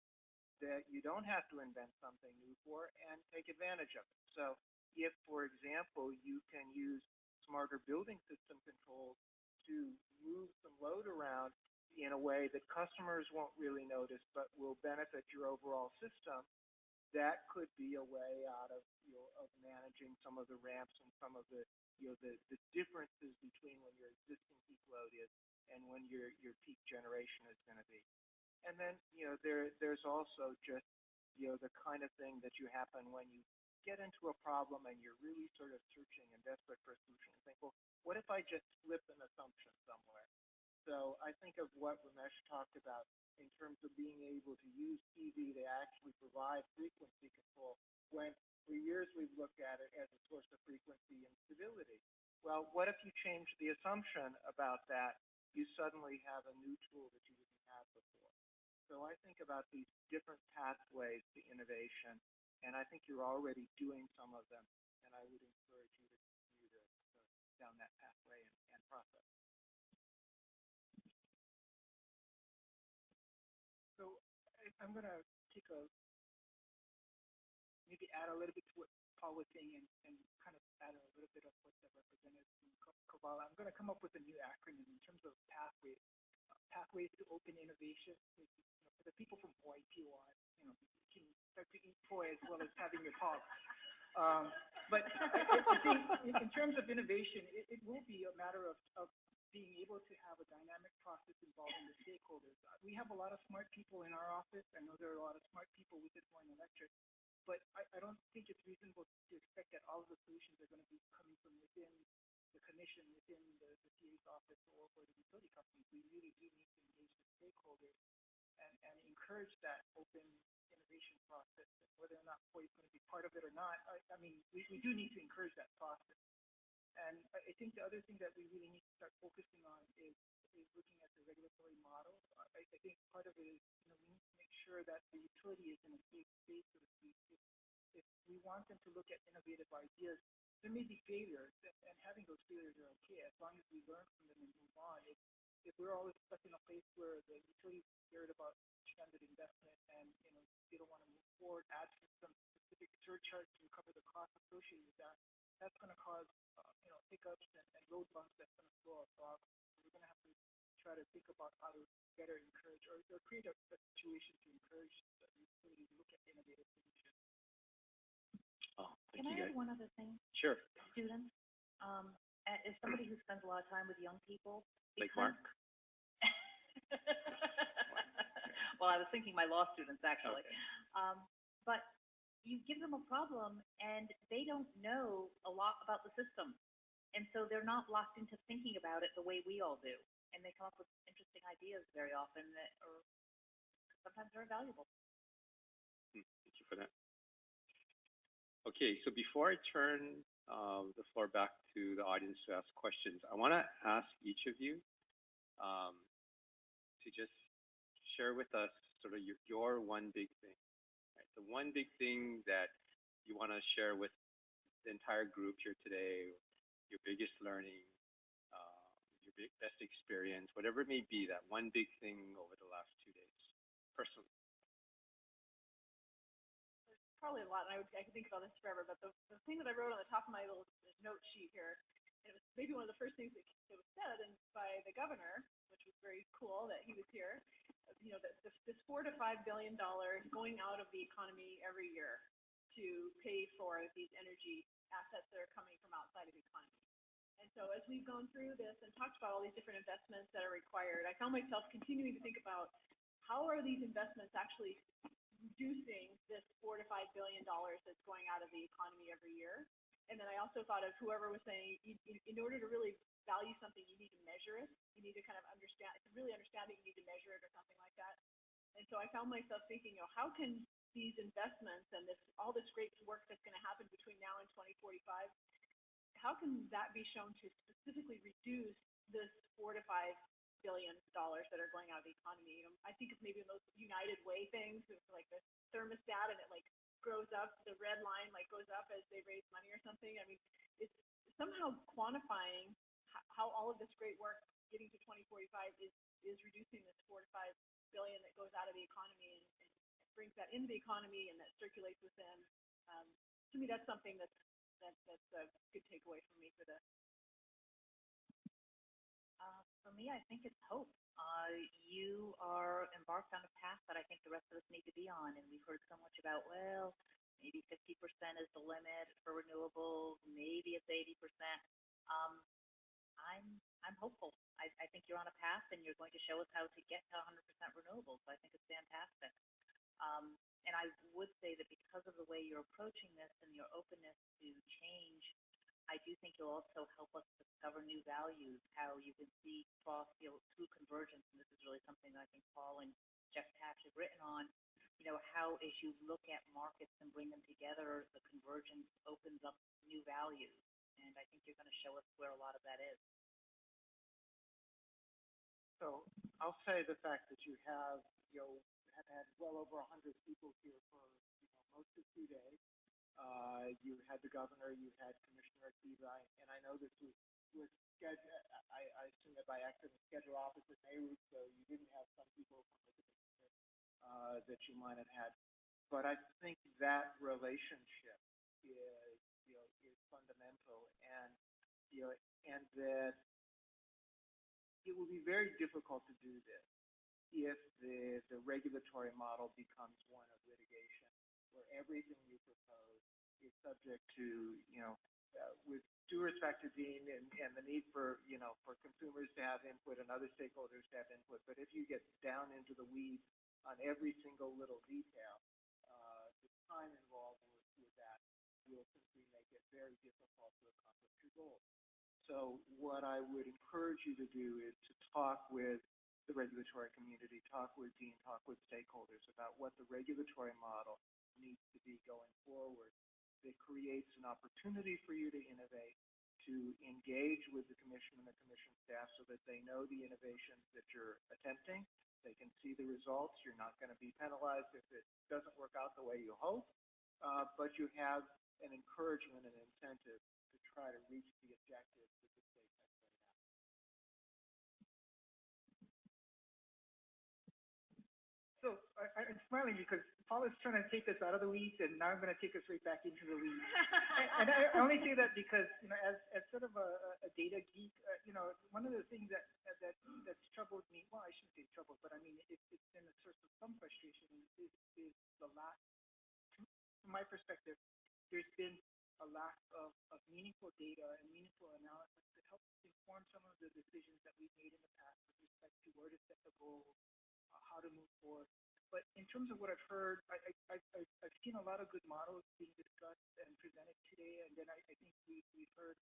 that you don't have to invent something new for, and take advantage of it. So if, for example, you can use smarter building system controls to move some load around in a way that customers won't really notice but will benefit your overall system, that could be a way out of of managing some of the ramps and some of the the differences between when your existing peak load is and when your peak generation is going to be. And then there's also just the kind of thing that you happen when you get into a problem and you're really sort of searching and desperate for a solution. You think, well, what if I just flip an assumption somewhere? So I think of what Ramesh talked about in terms of being able to use PV to actually provide frequency control, when for years we've looked at it as a source of frequency instability. Well, what if you change the assumption about that? You suddenly have a new tool that you didn't have before. So I think about these different pathways to innovation, and I think you're already doing some of them, and I would encourage you to continue to down that pathway and process. So I'm going to take maybe add a little bit to what Paul was saying, and kind of add a little bit of what the representative from Kavala. I'm going to come up with a new acronym in terms of pathways. Pathways to open innovation. For the people from Hawaii, POI, you can start to eat poi as well as having your talk. But I think in terms of innovation, it will be a matter of being able to have a dynamic process involving the stakeholders. We have a lot of smart people in our office. I know there are a lot of smart people within Hawaiian Electric, but I don't think it's reasonable to expect that all of the solutions are going to be coming from within the commission, within the CA's office, or the utility companies. We really do need to engage the stakeholders and encourage that open innovation process. And whether or not POI is going to be part of it or not, I mean, we do need to encourage that process. And I think the other thing that we really need to start focusing on is looking at the regulatory model. I think part of it is, we need to make sure that the utility is in a safe space, so to speak. If we want them to look at innovative ideas, there may be failures, and having those failures are okay as long as we learn from them and move on. If we're always stuck in a place where the utility is scared about stranded investment and they don't want to move forward, add some specific surcharge to cover the cost associated with that, that's going to cause hiccups and road bumps that's going to slow our progress. We're going to have to try to think about how to better encourage or create a situation to encourage the utility to look at innovative solutions. Oh, Can I add one other thing? Sure. Students, as somebody who spends a lot of time with young people, like Mark? Well, I was thinking my law students, actually. Okay. But you give them a problem, and they don't know a lot about the system. And so they're not locked into thinking about it the way we all do. And they come up with interesting ideas very often that are sometimes very valuable. Thank you for that. Okay, so before I turn the floor back to the audience to ask questions, I want to ask each of you to just share with us sort of your one big thing, right? The one big thing that you want to share with the entire group here today, your biggest learning, your best experience, whatever it may be, that one big thing over the last 2 days, personally. probably a lot, and I could think about this forever, but the thing that I wrote on the top of my little note sheet here, and it was maybe one of the first things that was said and by the governor, which was very cool that he was here, that this $4 to $5 billion going out of the economy every year to pay for these energy assets that are coming from outside of the economy. And so as we've gone through this and talked about all these different investments that are required, I found myself continuing to think about how are these investments actually reducing this $4 to $5 billion that's going out of the economy every year. And then I also thought of whoever was saying, in order to really value something, you need to measure it. You need to kind of understand, to really understand it, you need to measure it or something like that. And so I found myself thinking, how can these investments and all this great work that's going to happen between now and 2045, how can that be shown to specifically reduce this $4 to $5 billion that are going out of the economy? I think of maybe those United Way things, like the thermostat, and it like grows up, the red line like goes up as they raise money or something. I mean, it's somehow quantifying how all of this great work getting to 2045 is reducing this $4 to $5 billion that goes out of the economy and brings that into the economy and that circulates within. To me, that's something that's a good takeaway for me for this. For me, I think it's hope. You are embarked on a path that I think the rest of us need to be on, and we've heard so much about, well, maybe 50% is the limit for renewables, maybe it's 80%. I'm hopeful. I think you're on a path, and you're going to show us how to get to 100% renewables. I think it's fantastic. And I would say that because of the way you're approaching this and your openness to change, I do think you'll also help us discover new values, how you can see through convergence, and this is really something that I think Paul and Jeff Patch have written on, how as you look at markets and bring them together, the convergence opens up new values. And I think you're going to show us where a lot of that is. So I'll say the fact that you have had well over 100 people here for most of 2 days. You had the governor, you had Commissioner Akiva, and I know this was scheduled, I assume that by accident, scheduled opposite Nehru, so you didn't have some people from the commissioner that you might have had. But I think that relationship is fundamental, and and that it will be very difficult to do this if the regulatory model becomes one of litigation, where everything you propose is subject to, with due respect to Dean and the need for, for consumers to have input and other stakeholders to have input. But if you get down into the weeds on every single little detail, the time involved with that will simply make it very difficult to accomplish your goals. So what I would encourage you to do is to talk with the regulatory community, talk with Dean, talk with stakeholders about what the regulatory model needs to be going forward. That creates an opportunity for you to innovate, to engage with the Commission and the Commission staff so that they know the innovations that you're attempting. They can see the results. You're not going to be penalized if it doesn't work out the way you hope, but you have an encouragement and incentive to try to reach the objectives that the state has laid out. So I'm smiling because Paul is trying to take us out of the weeds, and now I'm going to take us right back into the weeds. And I only say that because, as sort of a data geek, one of the things that's troubled me, well, I shouldn't say troubled, but I mean, it's been a source of some frustration is the lack, from my perspective, there's been a lack of meaningful data and meaningful analysis that helps inform some of the decisions that we've made in the past with respect to where to set the goals, how to move forward. But in terms of what I've heard, I've seen a lot of good models being discussed and presented today, and then I think we've heard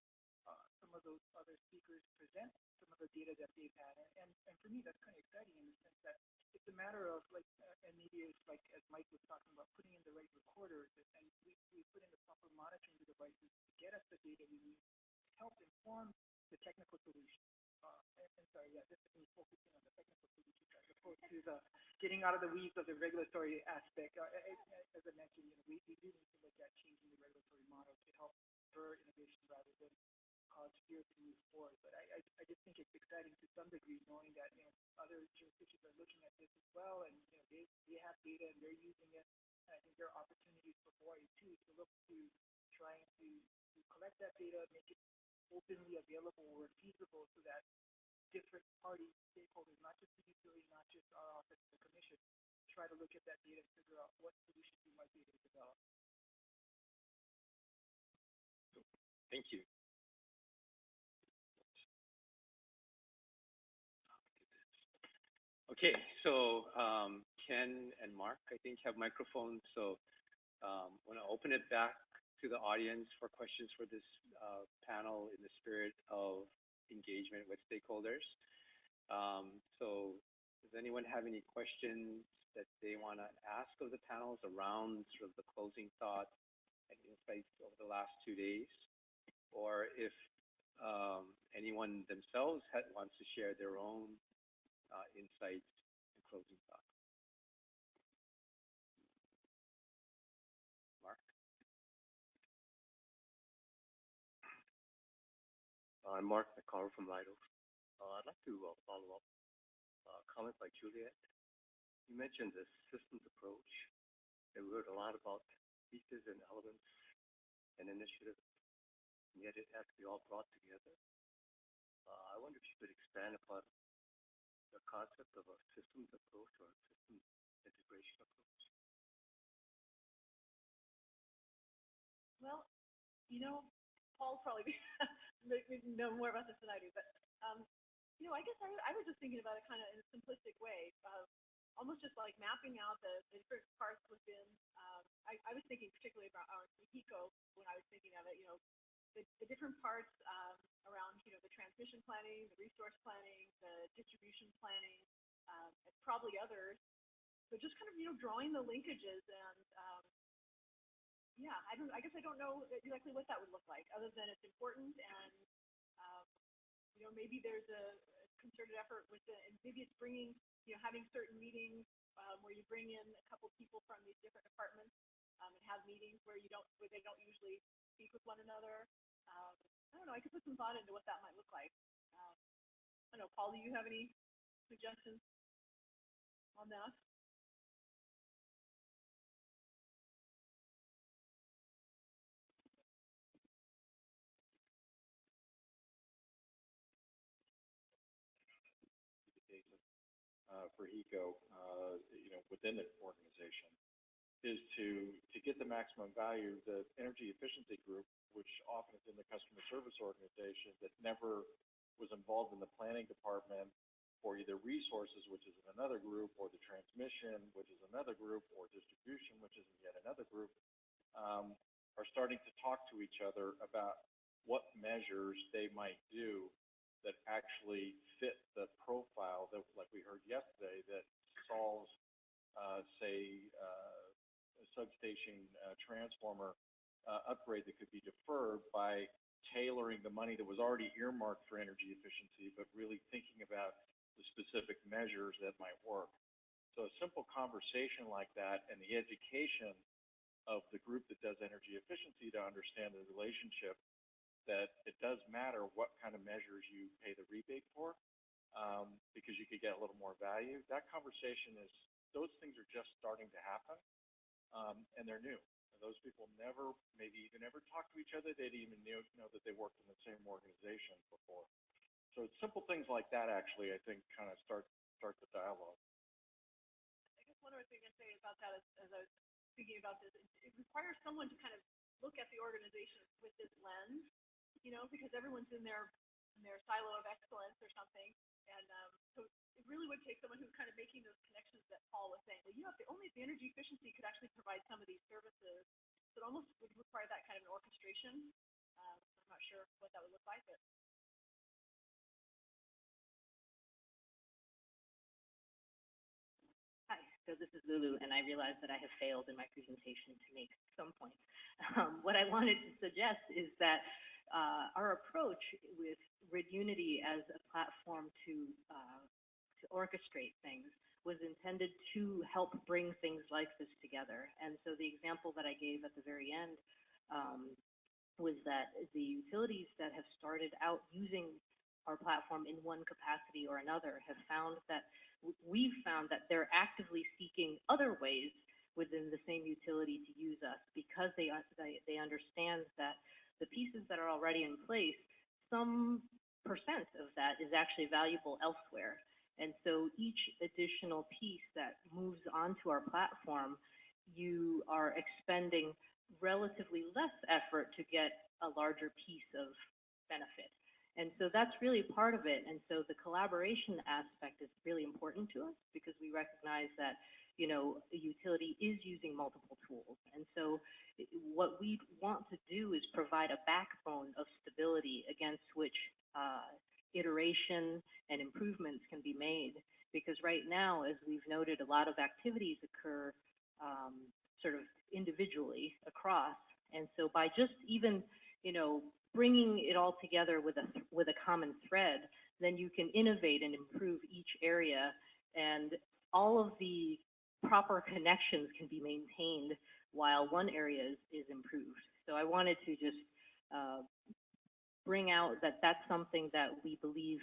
some of those other speakers present some of the data that they've had, and for me that's kind of exciting in the sense that it's a matter of and maybe it's like as Mike was talking about, putting in the right recorders, and we put in the proper monitoring devices to get us the data we need to help inform the technical solution. And sorry, yeah, this is me focusing on the technical solutions as opposed to the getting out of the weeds of the regulatory aspect. As I mentioned, we do need to look at changing the regulatory model to help spur innovation rather than cause fear to move forward. But I just think it's exciting to some degree knowing that other jurisdictions are looking at this as well, and they have data and they're using it. And I think there are opportunities for Hawaii too to look to trying to collect that data, make it openly available where feasible so that different party stakeholders, not just the utility, not just our office, the commission, try to look at that data and figure out what solutions we might be able to develop. Thank you. Okay, so Ken and Mark, I think, have microphones. So I want to open it back to the audience for questions for this panel in the spirit of engagement with stakeholders. So does anyone have any questions that they want to ask of the panels around sort of the closing thoughts and insights over the last 2 days? Or if anyone themselves wants to share their own insights and closing thoughts. Mark? I'm Mark McCarr from Lidos. I'd like to follow up comments by Juliet. You mentioned the systems approach, and we heard a lot about pieces and elements and initiatives, and yet it has to be all brought together. I wonder if you could expand upon the concept of a systems approach or a systems integration approach. Well, you know, Paul probably know more about this than I do, but you know, I guess I was just thinking about it kind of in a simplistic way, almost just like mapping out the different parts within. I was thinking particularly about our HECO when I was thinking of it. You know, the different parts around, you know, the transmission planning, the resource planning, the distribution planning, and probably others. So just kind of, you know, drawing the linkages and yeah, I guess I don't know exactly what that would look like, other than it's important and you know, maybe there's a concerted effort with it, and maybe it's bringing, you know, having certain meetings where you bring in a couple people from these different departments and have meetings where they don't usually speak with one another. I don't know. I could put some thought into what that might look like. I don't know, Paul. Do you have any suggestions on that? For HECO, you know, within the organization, is to get the maximum value. The energy efficiency group, which often is in the customer service organization, that never was involved in the planning department, or either resources, which is in another group, or the transmission, which is another group, or distribution, which is in yet another group, are starting to talk to each other about what measures they might do that actually fit the profile that, like we heard yesterday, that solves, say, a substation transformer upgrade that could be deferred by tailoring the money that was already earmarked for energy efficiency, but really thinking about the specific measures that might work. So a simple conversation like that and the education of the group that does energy efficiency to understand the relationship, that it does matter what kind of measures you pay the rebate for, because you could get a little more value. That conversation is, those things are just starting to happen, and they're new. And those people never, maybe even ever talked to each other. They didn't even know that they worked in the same organization before. So it's simple things like that, actually, I think, kind of start the dialogue. I guess one other thing I'd say about that is, as I was thinking about this, it requires someone to kind of look at the organization with this lens, you know, because everyone's in their silo of excellence or something, and so it really would take someone who's kind of making those connections that Paul was saying. Well, you know, if the energy efficiency could actually provide some of these services, so it almost would require that kind of an orchestration. I'm not sure what that would look like, but. Hi, so this is Lulu, and I realize that I have failed in my presentation to make some points. What I wanted to suggest is that our approach with Grid Unity as a platform to orchestrate things was intended to help bring things like this together. And so the example that I gave at the very end was that the utilities that have started out using our platform in one capacity or another have found that we've found that they're actively seeking other ways within the same utility to use us because they understand that the pieces that are already in place, some percent of that is actually valuable elsewhere. And so each additional piece that moves onto our platform, you are expending relatively less effort to get a larger piece of benefit. And so that's really part of it. And so the collaboration aspect is really important to us because we recognize that, you know, a utility is using multiple tools. And so what we want to do is provide a backbone of stability against which iteration and improvements can be made. Because right now, as we've noted, a lot of activities occur sort of individually across. And so by just even, you know, bringing it all together with a common thread, then you can innovate and improve each area, and all of the proper connections can be maintained while one area is improved. So I wanted to just bring out that that's something that we believe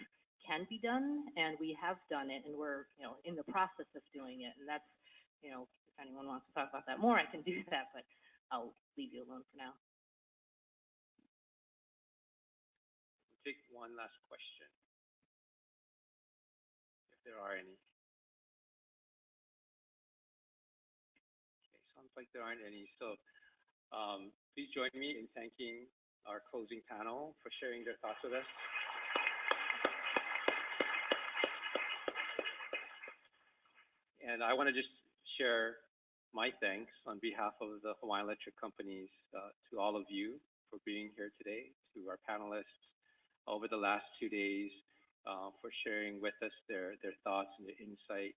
can be done, and we have done it, and we're, you know, in the process of doing it. And that's, you know, if anyone wants to talk about that more, I can do that, but I'll leave you alone for now. We'll take one last question, if there are any. Okay, sounds like there aren't any. So please join me in thanking our closing panel for sharing their thoughts with us. And I want to just share my thanks on behalf of the Hawaiian Electric companies to all of you for being here today, to our panelists over the last 2 days, for sharing with us their thoughts and their insight,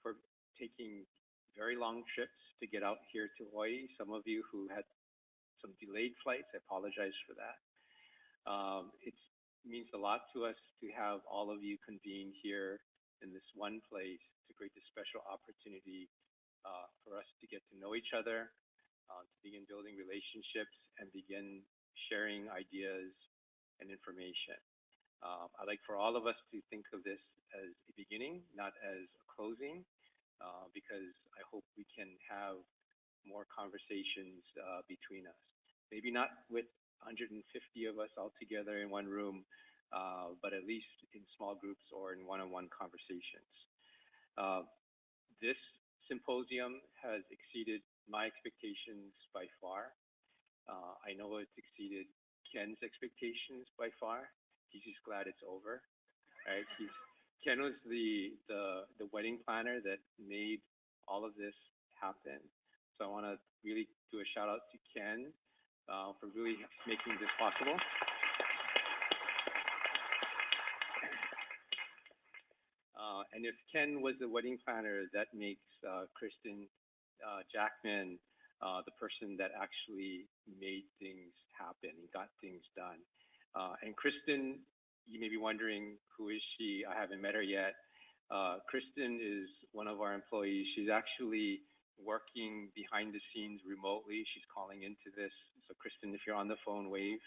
for taking very long trips to get out here to Hawaii. Some of you who had some delayed flights, I apologize for that. It means a lot to us to have all of you convene here in this one place to create this special opportunity for us to get to know each other, to begin building relationships, and begin sharing ideas and information. I'd like for all of us to think of this as a beginning, not as a closing, because I hope we can have more conversations between us. Maybe not with 150 of us all together in one room, but at least in small groups or in one-on-one conversations. This symposium has exceeded my expectations by far. I know it's exceeded Ken's expectations by far. He's just glad it's over, right? Ken was the wedding planner that made all of this happen. So I want to really do a shout out to Ken for really making this possible. And if Ken was the wedding planner, that makes Kristen Jackman the person that actually made things happen and got things done. And Kristen, you may be wondering, who is she? I haven't met her yet. Kristen is one of our employees. She's actually working behind the scenes remotely. She's calling into this. So Kristen, if you're on the phone, wave.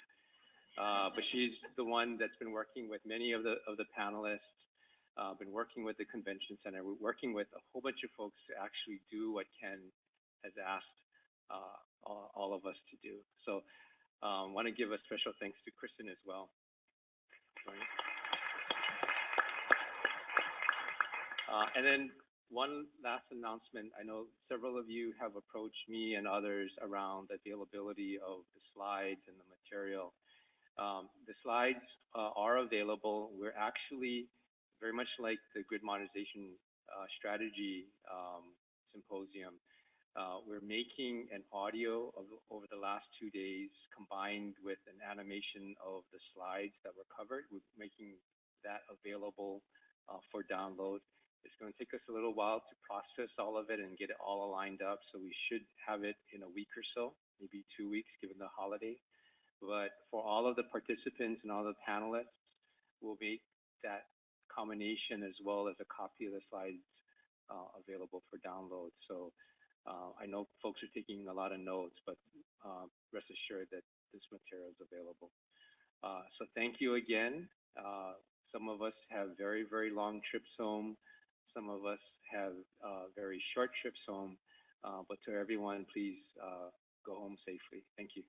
But she's the one that's been working with many of the panelists, been working with the convention center. We're working with a whole bunch of folks to actually do what Ken has asked all of us to do. So I want to give a special thanks to Kristen as well. And then one last announcement. I know several of you have approached me and others around the availability of the slides and the material. The slides are available. We're actually very much like the Grid Modernization Strategy Symposium. We're making an audio over the last 2 days combined with an animation of the slides that were covered. We're making that available for download. It's going to take us a little while to process all of it and get it all aligned up. So we should have it in a week or so, maybe 2 weeks, given the holiday. But for all of the participants and all the panelists, we'll make that combination as well as a copy of the slides available for download. So I know folks are taking a lot of notes, but rest assured that this material is available. So thank you again. Some of us have very, very long trips home. Some of us have very short trips home. But to everyone, please go home safely. Thank you.